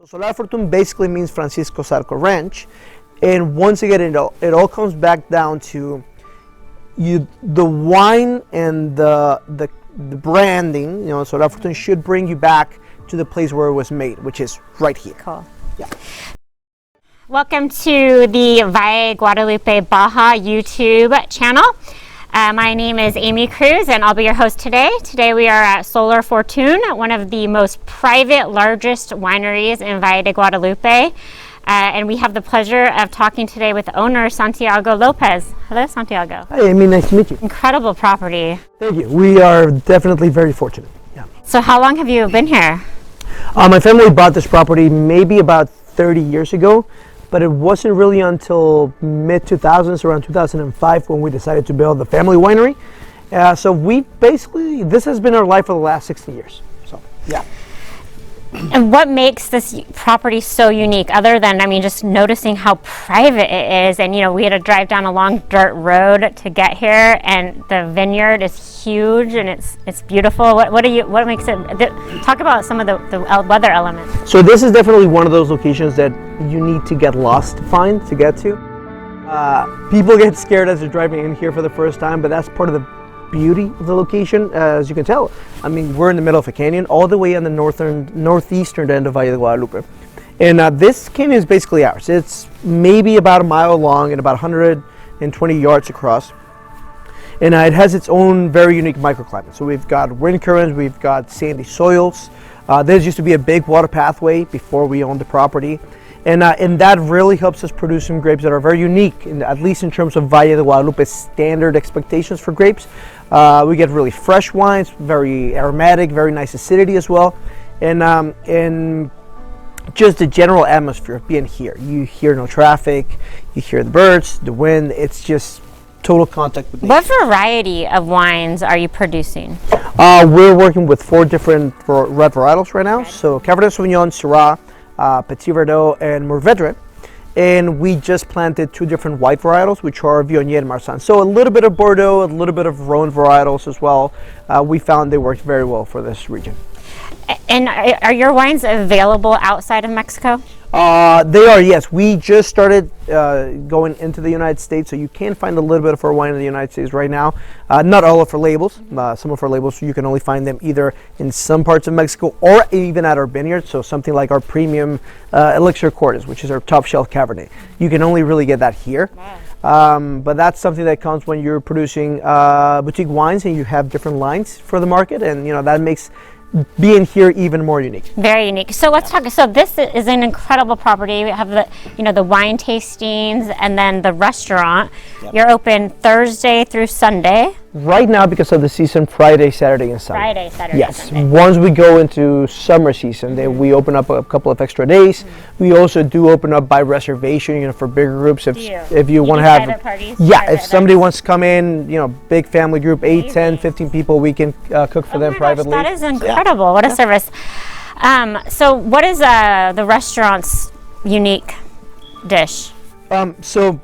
Solar Fortun basically means Francisco Zarco Ranch, and once again, it all comes back down to the wine and the branding. Solar Fortun should bring you back to the place where it was made, which is right here. Cool. Yeah. Welcome to the Valle Guadalupe Baja YouTube channel. My name is Aimee Cruz and I'll be your host today. Today we are at Solar Fortun, one of the most private, largest wineries in Valle de Guadalupe. And we have the pleasure of talking today with the owner, Santiago López. Hello, Santiago. Hi, Aimee. Nice to meet you. Incredible property. Thank you. We are definitely very fortunate. Yeah. So how long have you been here? My family bought this property maybe about 30 years ago. But it wasn't really until mid-2000s, around 2005, when we decided to build the family winery. So this has been our life for the last 60 years. So, yeah. And what makes this property so unique, other than, just noticing how private it is? And, we had to drive down a long dirt road to get here, and the vineyard is huge and it's beautiful. What makes it? Talk about some of the weather elements. So this is definitely one of those locations that you need to get lost to get to. People get scared as they're driving in here for the first time, but that's part of the beauty of the location. As you can tell, we're in the middle of a canyon, all the way on the northeastern end of Valle de Guadalupe, and this canyon is basically ours. It's maybe about a mile long and about 120 yards across, and it has its own very unique microclimate. So we've got wind currents, we've got sandy soils. There used to be a big water pathway before we owned the property, and that really helps us produce some grapes that are very unique, at least in terms of Valle de Guadalupe's standard expectations for grapes. We get really fresh wines, very aromatic, very nice acidity as well, and just the general atmosphere of being here. You hear no traffic, you hear the birds, the wind. It's just total contact with nature. What variety of wines are you producing? We're working with 4 different red varietals right now. So Cabernet Sauvignon, Syrah, Petit Verdot, and Mourvedre. And we just planted 2 different white varietals, which are Viognier and Marsanne. So a little bit of Bordeaux, a little bit of Rhone varietals as well. We found they worked very well for this region. And are your wines available outside of Mexico? They are, yes. We just started going into the United States, so you can find a little bit of our wine in the United States right now. Not all of our labels. Some of our labels, you can only find them either in some parts of Mexico or even at our vineyard. So something like our premium Elixir Cortez, which is our top shelf Cabernet. You can only really get that here. Wow. But that's something that comes when you're producing boutique wines and you have different lines for the market, and that makes being here even more unique. Very unique. So let's talk. So this is an incredible property. We have the wine tastings and then the restaurant. Yep. You're open Thursday through Sunday. Right now, because of the season, Friday, Saturday, and Sunday. Friday, Saturday, yes. Sunday. Once we go into summer season, then we open up a couple of extra days. We also do open up by reservation, for bigger groups. If you want to have private parties. Yeah, if somebody wants to come in, big family group, 8, 10, 15 people, we can cook for them privately. Gosh, that is incredible. Yeah. What a service. So what is the restaurant's unique dish? So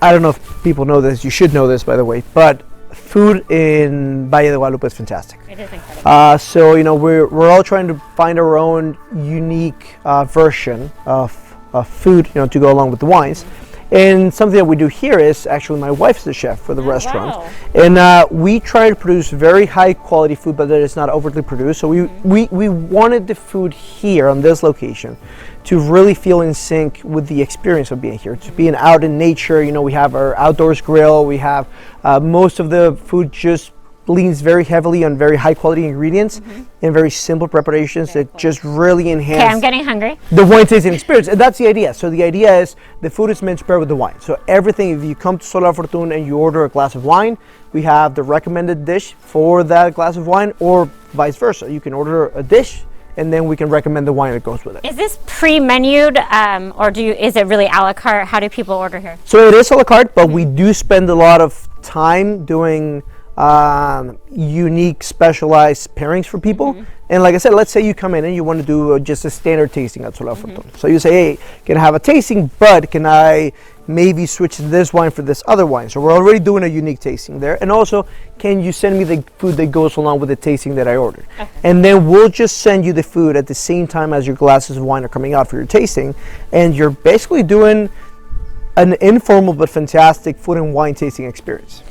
I don't know if people know this. You should know this, by the way, but food in Valle de Guadalupe is fantastic. It is incredible. So we're all trying to find our own unique version of food, to go along with the wines. And something that we do here is, actually, my wife's the chef for the restaurant. Wow. And we try to produce very high quality food, but that is not overly produced. So we wanted the food here on this location to really feel in sync with the experience of being here, to being out in nature. We have our outdoors grill. We have most of the food just leans very heavily on very high quality ingredients and very simple preparations that just really enhance. Okay, I'm getting hungry. The wine tasting experience, and that's the idea. So the idea is the food is meant to pair with the wine. So everything, if you come to Solar Fortun and you order a glass of wine, we have the recommended dish for that glass of wine, or vice versa. You can order a dish, and then we can recommend the wine that goes with it. Is this pre-menued, or is it really a la carte? How do people order here? So it is a la carte, but we do spend a lot of time doing unique, specialized pairings for people, And like I said, let's say you come in and you want to do just a standard tasting at Solar Fortun. So you say, hey, can I have a tasting, but can I maybe switch this wine for this other wine? So we're already doing a unique tasting there. And also, can you send me the food that goes along with the tasting that I ordered? Okay. And then we'll just send you the food at the same time as your glasses of wine are coming out for your tasting. And you're basically doing an informal but fantastic food and wine tasting experience.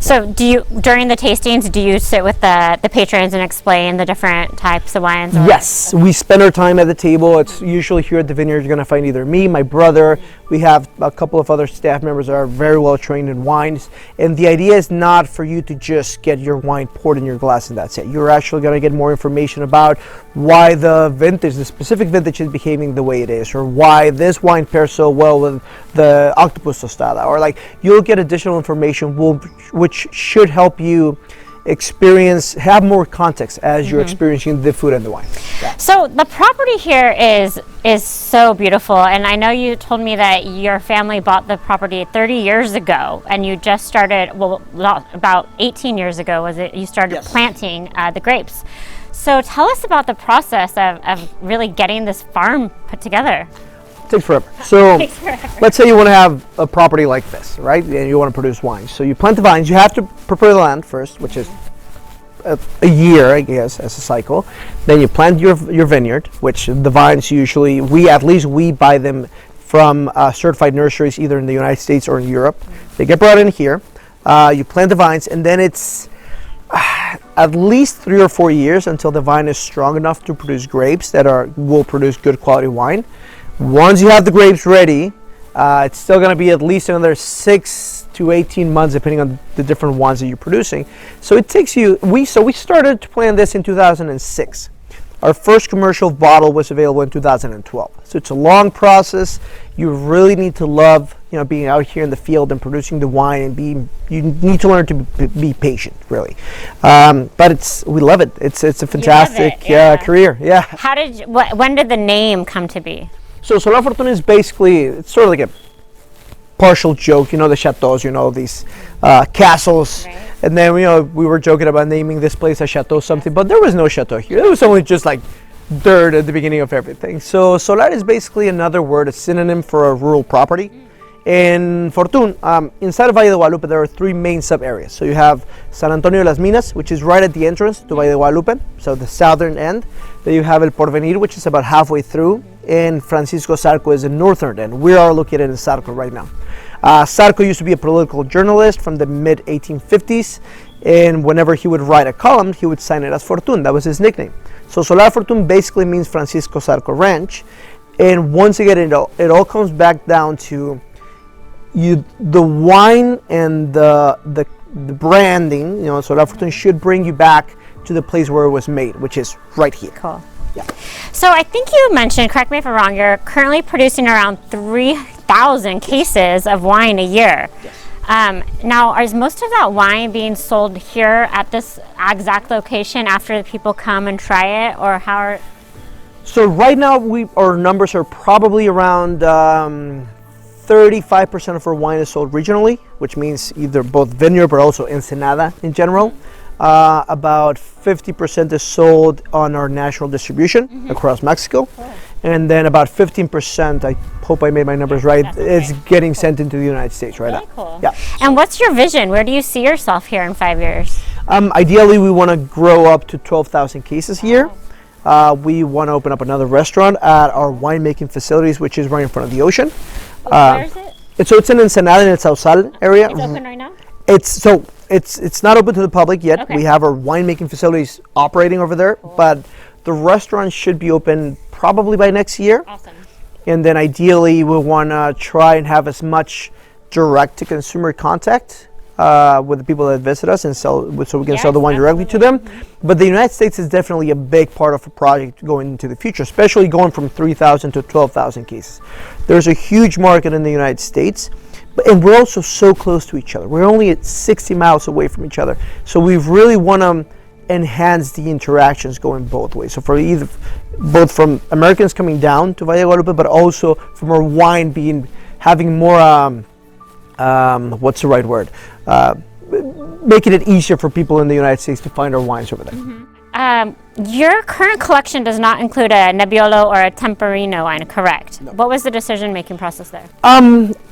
So during the tastings, do you sit with the patrons and explain the different types of wines? Yes, we spend our time at the table. It's usually here at the vineyard, you're going to find either me, my brother. We have a couple of other staff members that are very well trained in wines. And the idea is not for you to just get your wine poured in your glass and that's it. You're actually going to get more information about why the specific vintage is behaving the way it is, or why this wine pairs so well with the octopus tostada, or like you'll get additional information which should help you have more context as you're experiencing the food and the wine. Yeah. So the property here is so beautiful, and I know you told me that your family bought the property 30 years ago, and you just started, well, about 18 years ago was it, you started planting the grapes. So tell us about the process of really getting this farm put together. Takes forever. So let's say you want to have a property like this, right? And you want to produce wine. So you plant the vines. You have to prepare the land first, which is a year, I guess, as a cycle. Then you plant your vineyard, which the vines usually, we buy them from certified nurseries either in the United States or in Europe. They get brought in here. You plant the vines, and then it's at least 3 or 4 years until the vine is strong enough to produce grapes that will produce good quality wine. Once you have the grapes ready, it's still going to be at least another 6 to 18 months, depending on the different wines that you're producing. So it takes we started to plant this in 2006. Our first commercial bottle was available in 2012. So it's a long process. You really need to love, being out here in the field and producing the wine, and you need to learn to be patient, really. But we love it. It's a fantastic career. Yeah. When did the name come to be? So Solar Fortun is basically, it's sort of like a partial joke, the chateaus, these castles. Right. And then, we were joking about naming this place a chateau something, but there was no chateau here. It was only just like dirt at the beginning of everything. So Solar is basically another word, a synonym for a rural property. In Fortun, inside of Valle de Guadalupe, there are 3 main sub-areas. So you have San Antonio de las Minas, which is right at the entrance to Valle de Guadalupe, so the southern end. Then you have El Porvenir, which is about halfway through, and Francisco Zarco is the northern end. We are located in Zarco right now. Zarco used to be a political journalist from the mid-1850s, and whenever he would write a column, he would sign it as Fortun. That was his nickname. So Solar Fortun basically means Francisco Zarco Ranch, and once again, it all comes back down to the wine and the branding. Solar Fortun should bring you back to the place where it was made, which is right here. Cool. Yeah. So I think you mentioned, correct me if I'm wrong, you're currently producing around 3,000 cases of wine a year. Yes. Now, is most of that wine being sold here at this exact location after the people come and try it, or how are? So right now, our numbers are probably around 35% of our wine is sold regionally, which means either both vineyard but also Ensenada in general. About 50% is sold on our national distribution across Mexico. Cool. And then about 15%, I hope I made my numbers right, is getting sent into the United States right now. Cool. Yeah. And what's your vision? Where do you see yourself here in 5 years? Ideally, we want to grow up to 12,000 cases here. We want to open up another restaurant at our winemaking facilities, which is right in front of the ocean. Where is it? It's in Ensenada, in the Sausal area. It's open right now? It's not open to the public yet. Okay. We have our winemaking facilities operating over there, cool. But the restaurant should be open probably by next year. Awesome. And then ideally we want to try and have as much direct to consumer contact with the people that visit us and so we can sell the wine directly to them. But the United States is definitely a big part of a project going into the future, especially going from 3,000 to 12,000 cases. There's a huge market in the United States. And we're also so close to each other. We're only at 60 miles away from each other. So we really want to enhance the interactions going both ways. So both from Americans coming down to Valle de Guadalupe, but also from our wine having more, what's the right word? Making it easier for people in the United States to find our wines over there. Mm-hmm. Your current collection does not include a Nebbiolo or a Temporino wine, correct? No. What was the decision-making process there?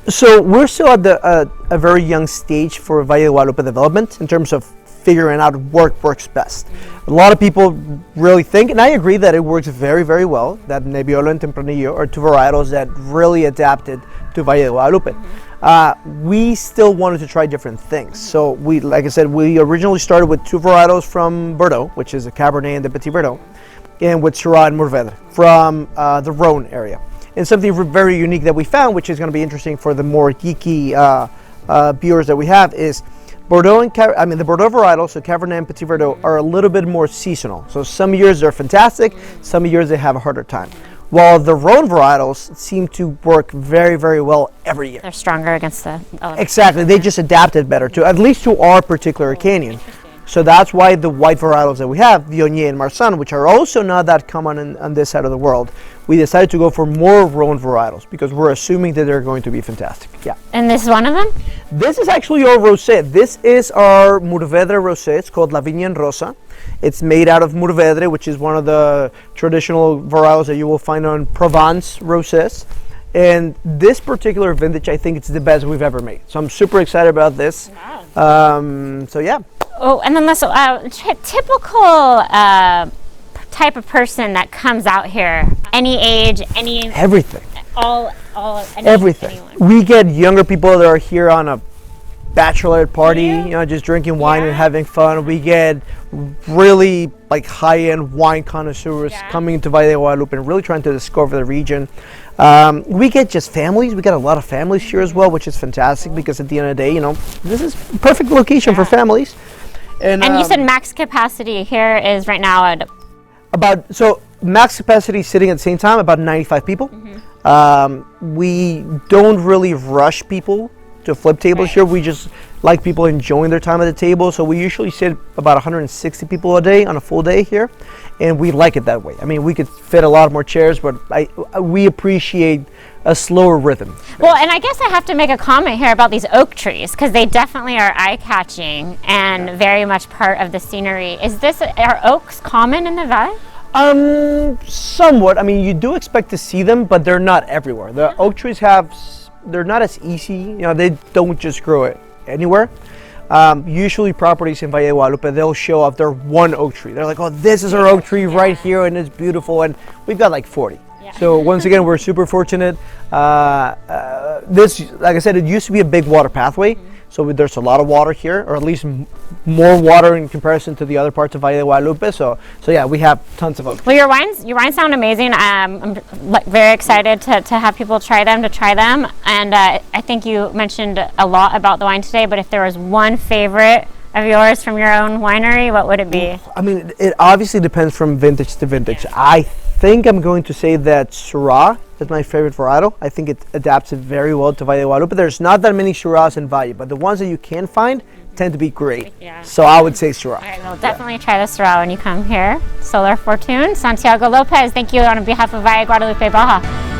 So we're still at a very young stage for Valle de Guadalupe development in terms of figuring out what works best. A lot of people really think, and I agree that it works very, very well, that Nebbiolo and Tempranillo are two varietals that really adapted to Valle de Guadalupe. We still wanted to try different things. So we, like I said, we originally started with two varietals from Bordeaux, which is a Cabernet and the Petit Verdot, and with Syrah and Mourvedre from the Rhone area. And something very unique that we found, which is going to be interesting for the more geeky viewers that we have, is Bordeaux and the Bordeaux varietals, so Cabernet and Petit Verdot, are a little bit more seasonal. So some years they're fantastic, some years they have a harder time. While the Rhone varietals seem to work very, very well every year. They're stronger against the elements. Exactly, they just adapted better to, at least to our particular canyon. So that's why the white varietals that we have, Viognier and Marsanne, which are also not that common on this side of the world, we decided to go for more Rhone varietals because we're assuming that they're going to be fantastic. Yeah. And this is one of them? This is actually our rosé. This is our Mourvedre rosé. It's called La Viña en Rosa. It's made out of Mourvedre, which is one of the traditional varietals that you will find on Provence rosés. And this particular vintage, I think it's the best we've ever made. So I'm super excited about this. Wow. So yeah. Oh, and then this typical type of person that comes out here, any age, any everything, everything. Anyone. We get younger people that are here on a bachelorette party, you know, just drinking wine and having fun. We get really like high-end wine connoisseurs coming to Valle de Guadalupe and really trying to discover the region. We get just families. We get a lot of families here as well, which is fantastic because at the end of the day, you know, this is perfect location for families. And you said max capacity here is right now at so max capacity sitting at the same time about 95 people. We don't really rush people to flip tables here. We just like people enjoying their time at the table. So we usually sit about 160 people a day on a full day here, and we like it that way. I mean, we could fit a lot more chairs, but we appreciate a slower rhythm. Well, and I guess I have to make a comment here about these oak trees because they definitely are eye-catching and very much part of the scenery. Are oaks common in the valley? Somewhat. I mean, you do expect to see them, but they're not everywhere. The oak trees they're not as easy. You know, they don't just grow it anywhere. Usually properties in Valle de Guadalupe, they'll show up their one oak tree. They're like, oh, this is our oak tree right here and it's beautiful, and we've got like 40. So once again, we're super fortunate. This, like I said, it used to be a big water pathway. So there's a lot of water here, or at least more water in comparison to the other parts of Valle de Guadalupe. So yeah, we have tons of oak. Well, your wines sound amazing. I'm very excited to have people try them. And I think you mentioned a lot about the wine today, but if there was one favorite of yours from your own winery, what would it be? I mean, it obviously depends from vintage to vintage. I think I'm going to say that Syrah is my favorite varietal. I think it adapts it very well to Valle de Guadalupe. There's not that many Syrahs in Valle, but the ones that you can find tend to be great. So I would say Syrah. All right, well, definitely try the Syrah when you come here. Solar Fortun, Santiago López, thank you on behalf of Valle Guadalupe Baja.